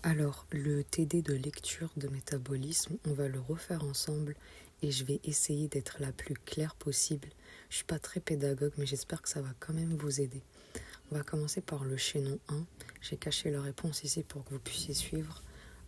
Alors, le TD de lecture de métabolisme, on va le refaire ensemble et je vais essayer d'être la plus claire possible. Je suis pas très pédagogue, mais j'espère que ça va quand même vous aider. On va commencer par le chaînon 1. J'ai caché la réponse ici pour que vous puissiez suivre.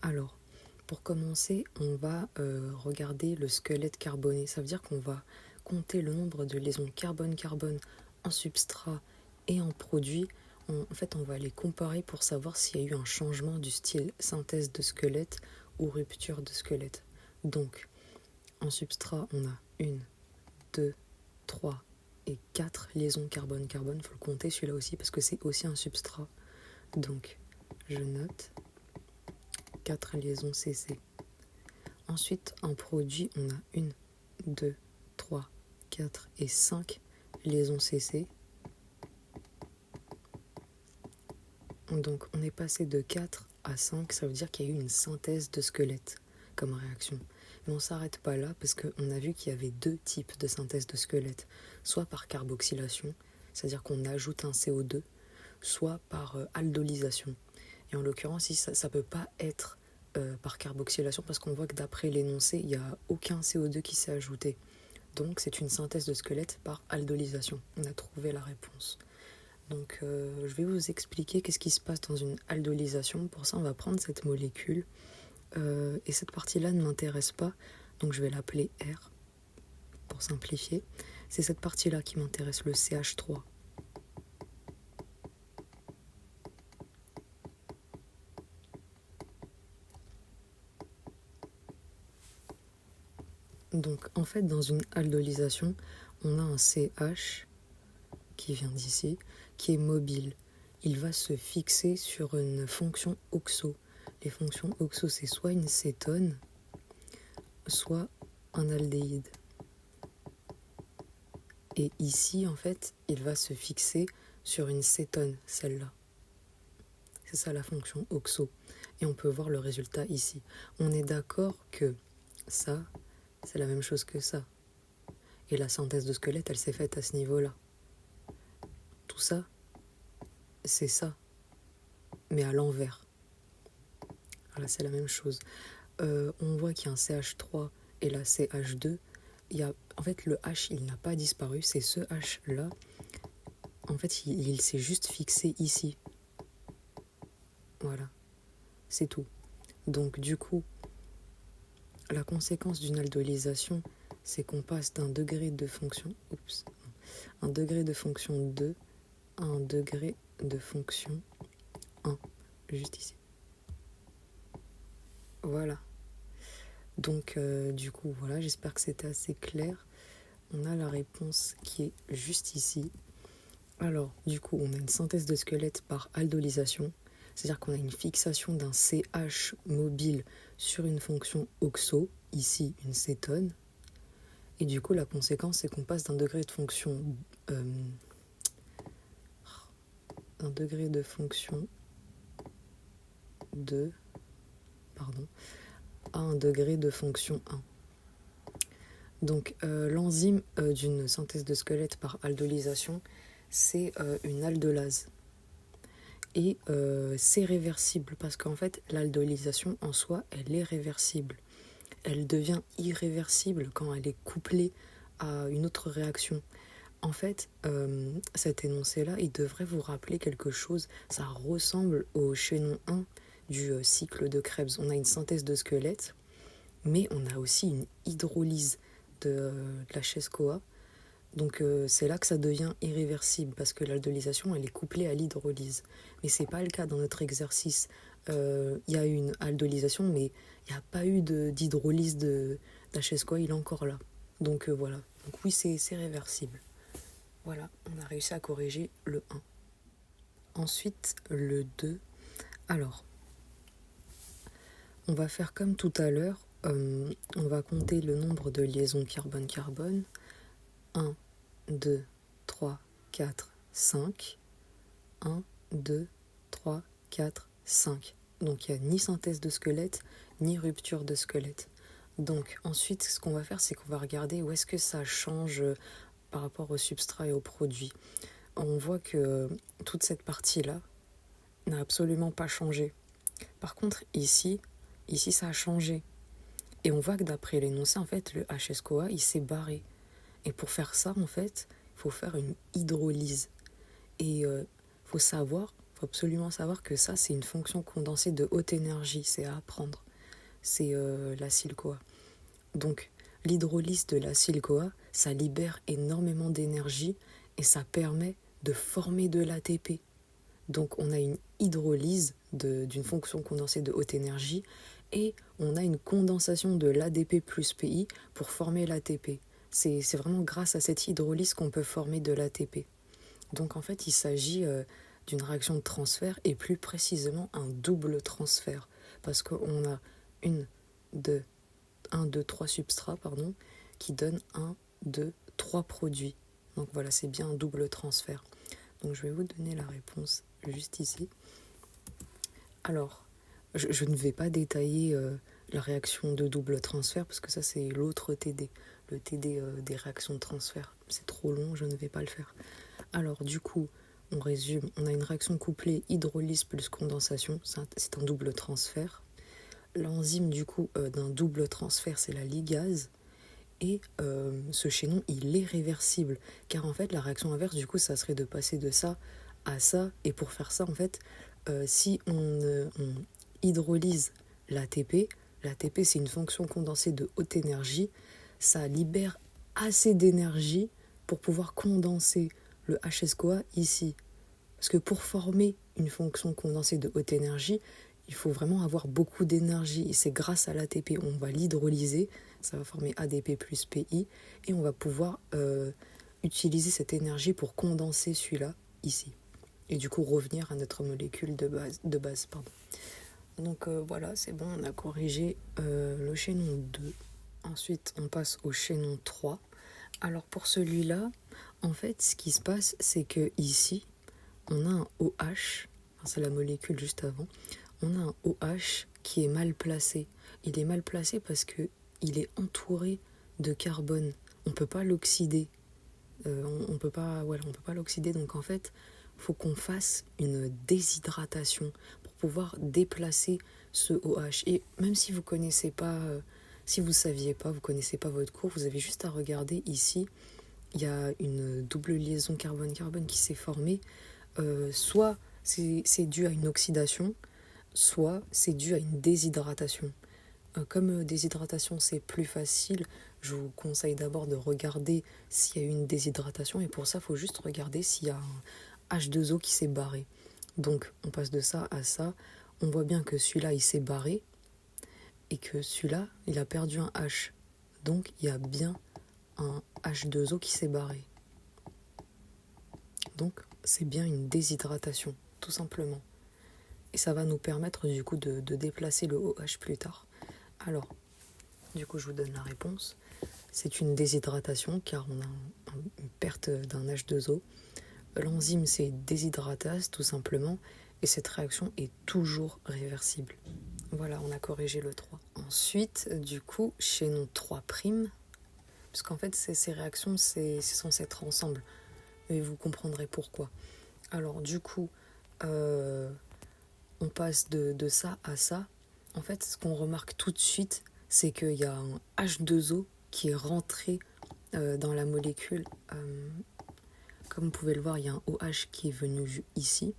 Alors, pour commencer, on va regarder le squelette carboné. Ça veut dire qu'on va compter le nombre de liaisons carbone-carbone en substrat et en produit. En fait, on va les comparer pour savoir s'il y a eu un changement du style synthèse de squelette ou rupture de squelette. Donc, en substrat, on a 1, 2, 3 et 4 liaisons carbone-carbone. Il faut le compter celui-là aussi parce que c'est aussi un substrat. Donc, je note 4 liaisons CC. Ensuite, en produit, on a 1, 2, 3, 4 et 5 liaisons CC. Donc, on est passé de 4 à 5, ça veut dire qu'il y a eu une synthèse de squelette comme réaction. Mais on ne s'arrête pas là parce qu'on a vu qu'il y avait deux types de synthèse de squelette, soit par carboxylation, c'est-à-dire qu'on ajoute un CO2, soit par aldolysation. Et en l'occurrence, ici, ça ne peut pas être par carboxylation parce qu'on voit que d'après l'énoncé, il n'y a aucun CO2 qui s'est ajouté. Donc c'est une synthèse de squelette par aldolysation. On a trouvé la réponse. Donc je vais vous expliquer qu'est-ce qui se passe dans une aldolysation. Pour ça, on va prendre cette molécule et cette partie-là ne m'intéresse pas, donc je vais l'appeler R pour simplifier. C'est cette partie-là qui m'intéresse, le CH3. Donc en fait, dans une aldolysation, on a un CH qui vient d'ici, qui est mobile. Il va se fixer sur une fonction oxo. Les fonctions oxo, c'est soit une cétone, soit un aldéhyde. Et ici, en fait, il va se fixer sur une cétone, celle-là. C'est ça la fonction oxo. Et on peut voir le résultat ici. On est d'accord que ça, c'est la même chose que ça. Et la synthèse de squelette, elle s'est faite à ce niveau-là. Tout ça, c'est ça, mais à l'envers. Voilà, c'est la même chose. On voit qu'il y a un CH3 et la CH2. En fait, le H, il n'a pas disparu. C'est ce H-là. En fait, il s'est juste fixé ici. Voilà, c'est tout. Donc, du coup, la conséquence d'une aldolysation, c'est qu'on passe d'un degré de fonction... un degré de fonction 2 à un degré de fonction 1. Juste ici. Voilà. Donc, du coup, voilà, j'espère que c'était assez clair. On a la réponse qui est juste ici. Alors, du coup, on a une synthèse de squelette par aldolysation, c'est-à-dire qu'on a une fixation d'un CH mobile sur une fonction oxo, ici une cétone. Et du coup, la conséquence, c'est qu'on passe d'un degré de fonction... un degré de fonction 2, à un degré de fonction 1. Donc l'enzyme d'une synthèse de squelette par aldolysation, c'est une aldolase. Et c'est réversible parce qu'en fait, l'aldolysation en soi, elle est réversible. Elle devient irréversible quand elle est couplée à une autre réaction. En fait, cet énoncé-là, il devrait vous rappeler quelque chose. Ça ressemble au chaînon 1 du cycle de Krebs. On a une synthèse de squelette, mais on a aussi une hydrolyse de la chaise-CoA. Donc c'est là que ça devient irréversible parce que l'aldolysation, elle est couplée à l'hydrolyse. Mais c'est pas le cas dans notre exercice. Il y a une aldolysation, mais il n'y a pas eu d'hydrolyse de la chaise-CoA, il est encore là. Donc voilà. Donc oui, c'est réversible. Voilà, on a réussi à corriger le 1. Ensuite, le 2. Alors, on va faire comme tout à l'heure. On va compter le nombre de liaisons carbone-carbone. 1, 2, 3, 4, 5. 1, 2, 3, 4, 5. Donc il n'y a ni synthèse de squelette, ni rupture de squelette. Donc ensuite, ce qu'on va faire, c'est qu'on va regarder où est-ce que ça change par rapport au substrat et au produit. On voit que toute cette partie-là n'a absolument pas changé. Par contre, ici, ça a changé. Et on voit que d'après l'énoncé, en fait, le H2SCOA, il s'est barré. Et pour faire ça, en fait, il faut faire une hydrolyse. Et faut absolument savoir que ça, c'est une fonction condensée de haute énergie. C'est à apprendre. C'est l'acyle-CoA. Donc, l'hydrolyse de l'acyle-CoA, ça libère énormément d'énergie et ça permet de former de l'ATP. Donc, on a une hydrolyse d'une fonction condensée de haute énergie et on a une condensation de l'ADP plus PI pour former l'ATP. C'est vraiment grâce à cette hydrolyse qu'on peut former de l'ATP. Donc, en fait, il s'agit d'une réaction de transfert et plus précisément un double transfert parce qu'on a un, deux, trois substrats qui donnent un, deux, trois produits. Donc voilà, c'est bien un double transfert. Donc je vais vous donner la réponse juste ici. Alors, je ne vais pas détailler la réaction de double transfert parce que ça c'est l'autre TD, le TD des réactions de transfert. C'est trop long, je ne vais pas le faire. Alors du coup, on résume, on a une réaction couplée hydrolyse plus condensation, c'est un double transfert. L'enzyme du coup d'un double transfert, c'est la ligase. Et ce chaînon, il est réversible. Car en fait, la réaction inverse, du coup, ça serait de passer de ça à ça. Et pour faire ça, en fait, si on hydrolyse l'ATP, l'ATP, c'est une fonction condensée de haute énergie, ça libère assez d'énergie pour pouvoir condenser le H2SCOA ici. Parce que pour former une fonction condensée de haute énergie, il faut vraiment avoir beaucoup d'énergie. Et c'est grâce à l'ATP, on va l'hydrolyser, ça va former ADP plus PI, et on va pouvoir utiliser cette énergie pour condenser celui-là ici. Et du coup revenir à notre molécule de base. Donc voilà, c'est bon, on a corrigé le chaînon 2. Ensuite, on passe au chaînon 3. Alors pour celui-là, en fait, ce qui se passe, c'est que ici, on a un OH, c'est la molécule juste avant, on a un OH qui est mal placé. Il est mal placé parce qu'il est entouré de carbone. On ne peut pas l'oxyder. On peut pas l'oxyder. Donc en fait, il faut qu'on fasse une déshydratation pour pouvoir déplacer ce OH. Et même si vous connaissez pas, si vous saviez pas, vous connaissez pas votre cours, vous avez juste à regarder ici. Il y a une double liaison carbone-carbone qui s'est formée. Soit c'est dû à une oxydation, soit c'est dû à une déshydratation. Comme déshydratation c'est plus facile, je vous conseille d'abord de regarder s'il y a eu une déshydratation et pour ça il faut juste regarder s'il y a un H2O qui s'est barré. Donc on passe de ça à ça, on voit bien que celui-là il s'est barré et que celui-là il a perdu un H. Donc il y a bien un H2O qui s'est barré. Donc c'est bien une déshydratation, tout simplement. Et ça va nous permettre du coup de déplacer le OH plus tard. Alors, du coup je vous donne la réponse. C'est une déshydratation car on a une perte d'un H2O. L'enzyme c'est déshydratase tout simplement et cette réaction est toujours réversible. Voilà, on a corrigé le 3. Ensuite, du coup, chaînon 3', puisqu'en fait ces réactions c'est censé être ensemble. Et vous comprendrez pourquoi. Alors du coup, on passe de ça à ça. En fait, ce qu'on remarque tout de suite, c'est qu'il y a un H2O qui est rentré dans la molécule. Comme vous pouvez le voir, il y a un OH qui est venu ici.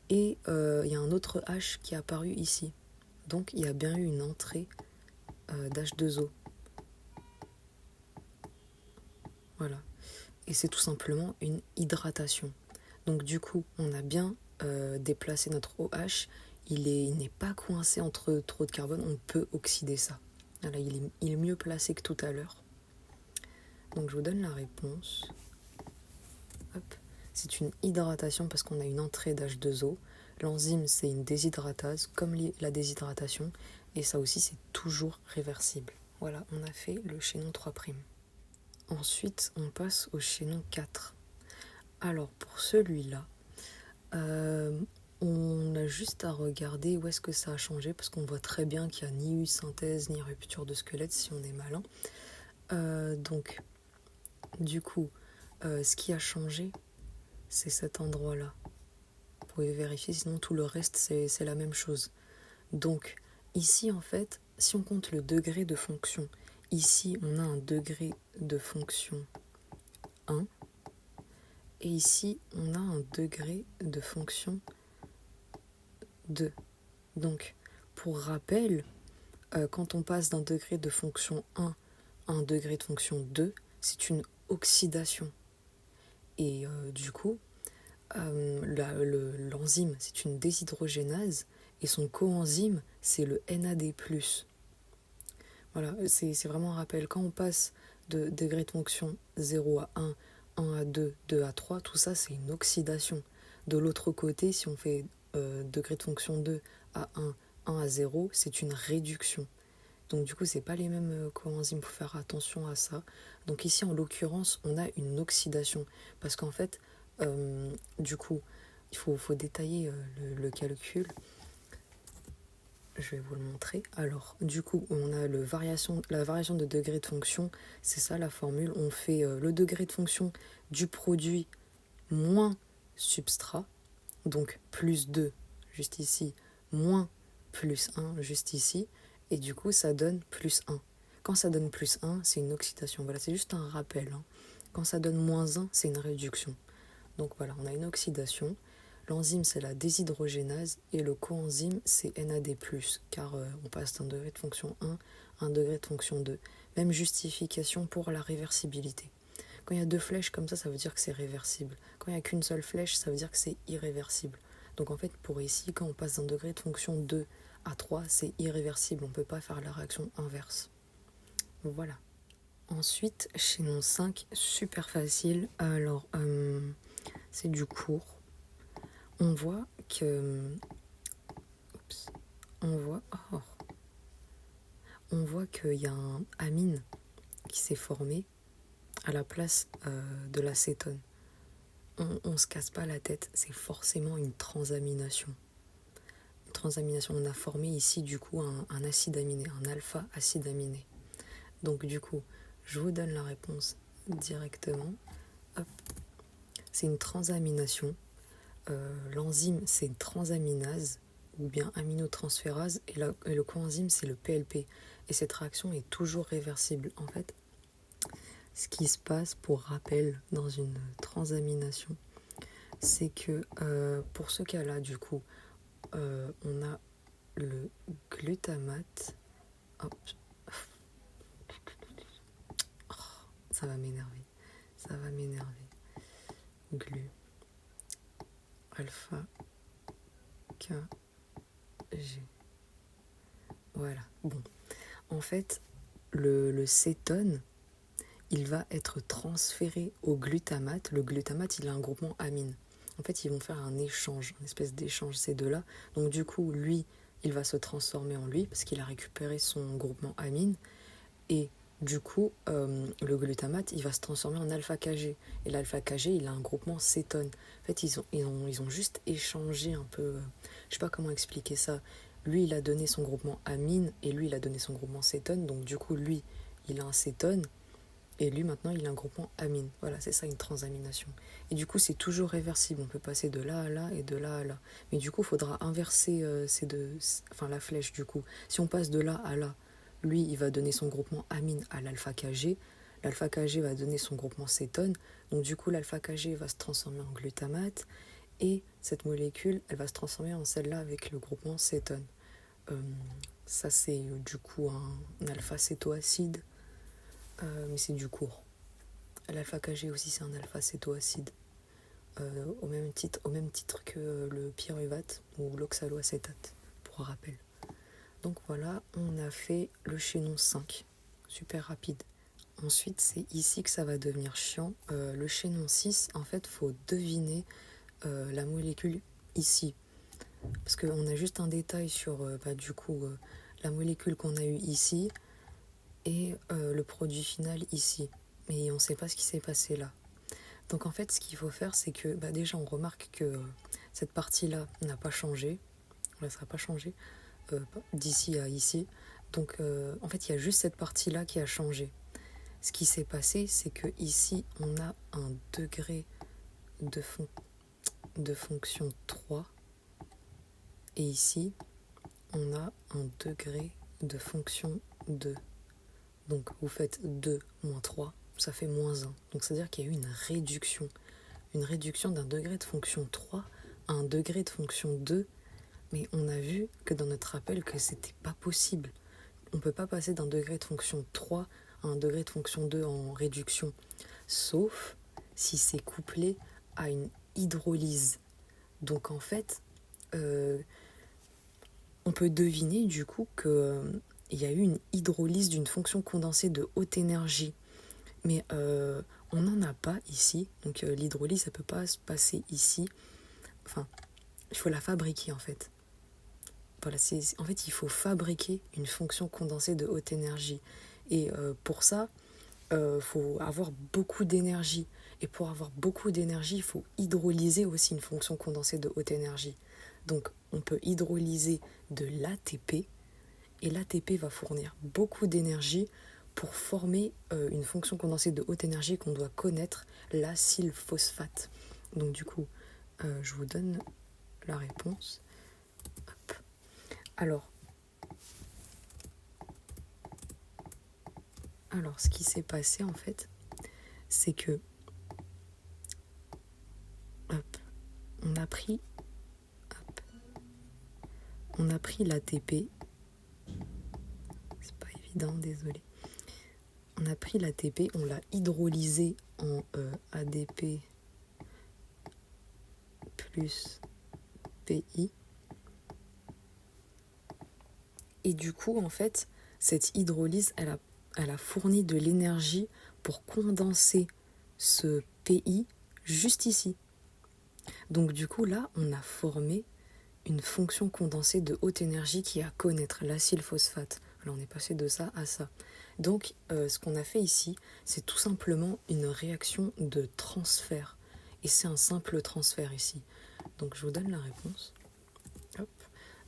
Et il y a un autre H qui est apparu ici. Donc il y a bien eu une entrée d'H2O. Voilà. Et c'est tout simplement une hydratation. Donc du coup, on a bien déplacé notre OH. Il n'est pas coincé entre trop de carbone. On peut oxyder ça. Voilà, il est mieux placé que tout à l'heure. Donc je vous donne la réponse. Hop. C'est une hydratation parce qu'on a une entrée d'H2O. L'enzyme, c'est une déshydratase, comme la déshydratation. Et ça aussi, c'est toujours réversible. Voilà, on a fait le chaînon 3'. Ensuite, on passe au chaînon 4. Alors, pour celui-là, on a juste à regarder où est-ce que ça a changé, parce qu'on voit très bien qu'il n'y a ni eu synthèse, ni rupture de squelette, si on est malin. Donc, du coup, ce qui a changé, c'est cet endroit-là. faut vérifier, sinon tout le reste, c'est la même chose. Donc, ici, en fait, si on compte le degré de fonction, ici, on a un degré de fonction 1, et ici, on a un degré de fonction 2. Donc, pour rappel, quand on passe d'un degré de fonction 1 à un degré de fonction 2, c'est une oxydation. Et du coup, l'enzyme, c'est une déshydrogénase, et son coenzyme, c'est le NAD+. Voilà, c'est vraiment un rappel. Quand on passe de degré de fonction 0 à 1, 1 à 2, 2 à 3, tout ça, c'est une oxydation. De l'autre côté, si on fait degré de fonction 2 à 1, 1 à 0, c'est une réduction. Donc du coup, c'est pas les mêmes coenzymes, il faut faire attention à ça. Donc ici, en l'occurrence, on a une oxydation. Parce qu'en fait, du coup, il faut détailler le calcul. Je vais vous le montrer. Alors, du coup, on a la variation de degré de fonction. C'est ça la formule. On fait le degré de fonction du produit moins substrat. Donc, plus 2, juste ici, moins plus 1, juste ici. Et du coup, ça donne plus 1. Quand ça donne plus 1, c'est une oxydation. Voilà, c'est juste un rappel. Quand ça donne moins 1, c'est une réduction. Donc voilà, on a une oxydation. L'enzyme, c'est la déshydrogénase et le coenzyme, c'est NAD+, car on passe d'un degré de fonction 1 à un degré de fonction 2. Même justification pour la réversibilité. Quand il y a 2 flèches comme ça veut dire que c'est réversible. Quand il n'y a qu'une seule flèche, ça veut dire que c'est irréversible. Donc en fait, pour ici, quand on passe d'un degré de fonction 2 à 3, c'est irréversible. On ne peut pas faire la réaction inverse. Voilà. Ensuite, chaînon 5, super facile. Alors, c'est du cours. On voit que... Oups. On voit qu'il y a un amine qui s'est formé à la place de l'acétone. On se casse pas la tête, c'est forcément une transamination. Une transamination, on a formé ici du coup un acide aminé, un alpha-acide aminé. Donc du coup, je vous donne la réponse directement. Hop. C'est une transamination. L'enzyme, c'est une transaminase ou bien aminotransférase et le coenzyme, c'est le PLP. Et cette réaction est toujours réversible. En fait, ce qui se passe, pour rappel, dans une transamination, c'est que pour ce cas-là, du coup, on a le glutamate. Hop. Oh, ça va m'énerver. Glu. Alpha. K. G. Voilà. Bon. En fait, le cétone, il va être transféré au glutamate. Le glutamate, il a un groupement amine. En fait, ils vont faire un échange, une espèce d'échange, ces deux-là. Donc du coup, lui, il va se transformer en lui parce qu'il a récupéré son groupement amine. Et du coup, le glutamate, il va se transformer en alpha-KG. Et l'alpha-KG, il a un groupement cétone. En fait, ils ont juste échangé un peu... je sais pas comment expliquer ça. Lui, il a donné son groupement amine et lui, il a donné son groupement cétone. Donc du coup, lui, il a un cétone. Et lui, maintenant, il a un groupement amine. Voilà, c'est ça une transamination. Et du coup, c'est toujours réversible. On peut passer de là à là et de là à là. Mais du coup, il faudra inverser la flèche, du coup. Si on passe de là à là, lui, il va donner son groupement amine à l'alpha-KG. L'alpha-KG va donner son groupement cétone. Donc, du coup, l'alpha-KG va se transformer en glutamate. Et cette molécule, elle va se transformer en celle-là avec le groupement cétone. Ça, c'est du coup un alpha-cétoacide. Mais c'est du cours. L'alpha-KG aussi, c'est un alpha-cétoacide. Au même titre que le pyruvate ou l'oxaloacétate, pour rappel. Donc voilà, on a fait le chaînon 5. Super rapide. Ensuite, c'est ici que ça va devenir chiant. Le chaînon 6, en fait, il faut deviner la molécule ici. Parce qu'on a juste un détail sur, la molécule qu'on a eue ici et le produit final ici. Mais on ne sait pas ce qui s'est passé là. Donc en fait, ce qu'il faut faire, c'est que déjà, on remarque que cette partie-là n'a pas changé. Là, ça n'a pas changé d'ici à ici. Donc en fait, il y a juste cette partie-là qui a changé. Ce qui s'est passé, c'est que ici, on a un degré de fond. de fonction 3. Et ici, on a un degré de fonction 2. Donc vous faites 2 moins 3, ça fait moins 1. Donc c'est-à-dire qu'il y a eu une réduction d'un degré de fonction 3 à un degré de fonction 2. Mais on a vu que dans notre rappel que c'était pas possible. On ne peut pas passer d'un degré de fonction 3 à un degré de fonction 2 en réduction, sauf si c'est couplé à une hydrolyse. Donc en fait, on peut deviner du coup qu'il y a eu une hydrolyse d'une fonction condensée de haute énergie. Mais on n'en a pas ici. Donc l'hydrolyse, ça ne peut pas se passer ici. Enfin, il faut la fabriquer en fait. Voilà, en fait, il faut fabriquer une fonction condensée de haute énergie. Et pour ça, faut avoir beaucoup d'énergie. Et pour avoir beaucoup d'énergie, il faut hydrolyser aussi une fonction condensée de haute énergie. Donc, on peut hydrolyser de l'ATP. Et l'ATP va fournir beaucoup d'énergie pour former une fonction condensée de haute énergie qu'on doit connaître, l'acylphosphate. Donc, du coup, je vous donne la réponse. Hop. Alors, ce qui s'est passé en fait, c'est que on a pris l'ATP. C'est pas évident, désolé. On a pris l'ATP, on l'a hydrolysé en ADP plus PI. Et du coup, en fait, cette hydrolyse, elle a fourni de l'énergie pour condenser ce PI juste ici. Donc du coup, là, on a formé une fonction condensée de haute énergie qui est à connaître, l'acylphosphate. Alors on est passé de ça à ça. Donc ce qu'on a fait ici, c'est tout simplement une réaction de transfert. Et c'est un simple transfert ici. Donc je vous donne la réponse. Hop.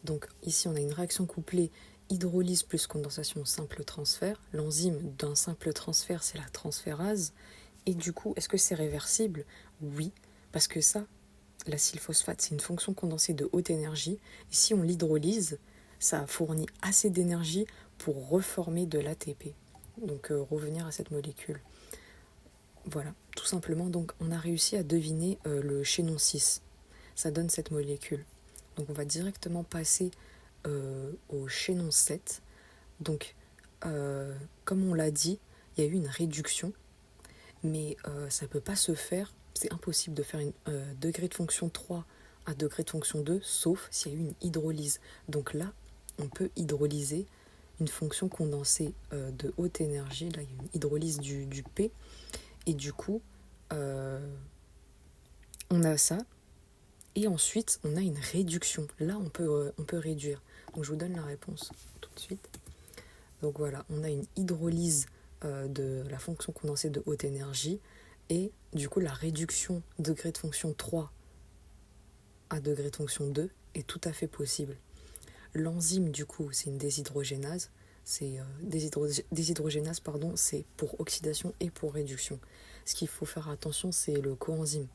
Donc ici on a une réaction couplée hydrolyse plus condensation simple transfert. L'enzyme d'un simple transfert, c'est la transférase. Et du coup, est-ce que c'est réversible ? Oui, parce que ça, l'acylphosphate, c'est une fonction condensée de haute énergie. Et si on l'hydrolyse, ça fournit assez d'énergie pour reformer de l'ATP. Donc revenir à cette molécule. Voilà, tout simplement. Donc on a réussi à deviner le chaînon 6. Ça donne cette molécule. Donc on va directement passer au chaînon 7. Donc comme on l'a dit, il y a eu une réduction. Mais ça ne peut pas se faire. C'est impossible de faire un degré de fonction 3 à degré de fonction 2, sauf s'il y a eu une hydrolyse. Donc là, on peut hydrolyser une fonction condensée de haute énergie. Là, il y a une hydrolyse du P. Et du coup, on a ça. Et ensuite, on a une réduction. Là, on peut réduire. Donc, je vous donne la réponse tout de suite. Donc voilà, on a une hydrolyse de la fonction condensée de haute énergie. Et du coup, la réduction degré de fonction 3 à degré de fonction 2 est tout à fait possible. L'enzyme, du coup, c'est une déshydrogénase. Déshydrogénase, c'est pour oxydation et pour réduction. Ce qu'il faut faire attention, c'est le coenzyme.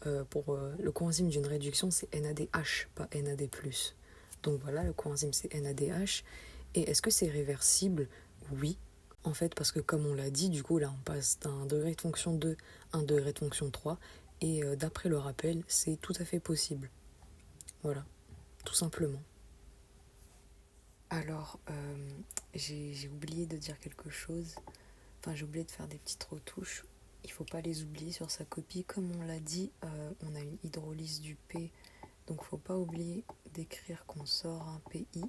Le coenzyme d'une réduction, c'est NADH, pas NAD+. Donc voilà, le coenzyme, c'est NADH. Et est-ce que c'est réversible ? Oui. En fait, parce que comme on l'a dit, du coup, là, on passe d'un degré de fonction 2 à un degré de fonction 3. Et d'après le rappel, c'est tout à fait possible. Voilà, tout simplement. Alors, j'ai oublié de dire quelque chose. Enfin, j'ai oublié de faire des petites retouches. Il ne faut pas les oublier sur sa copie. Comme on l'a dit, on a une hydrolyse du P. Donc, il ne faut pas oublier d'écrire qu'on sort un PI.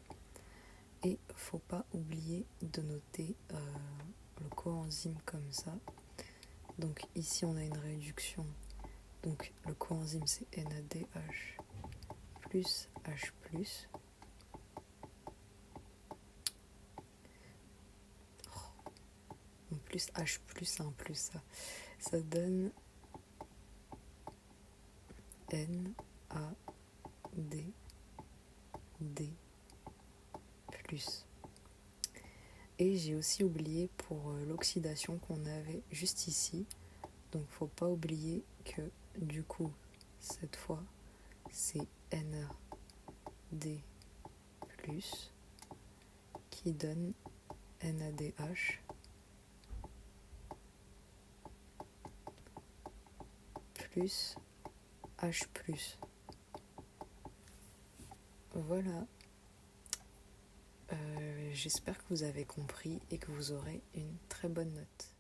Et il ne faut pas oublier de noter le coenzyme comme ça. Donc ici on a une réduction. Donc le coenzyme c'est NADH plus H+. En plus H+, un plus ça. Ça donne NADD+. Et j'ai aussi oublié pour l'oxydation qu'on avait juste ici. Donc faut pas oublier que du coup cette fois c'est NAD+, qui donne NADH plus H+. Voilà. J'espère que vous avez compris et que vous aurez une très bonne note.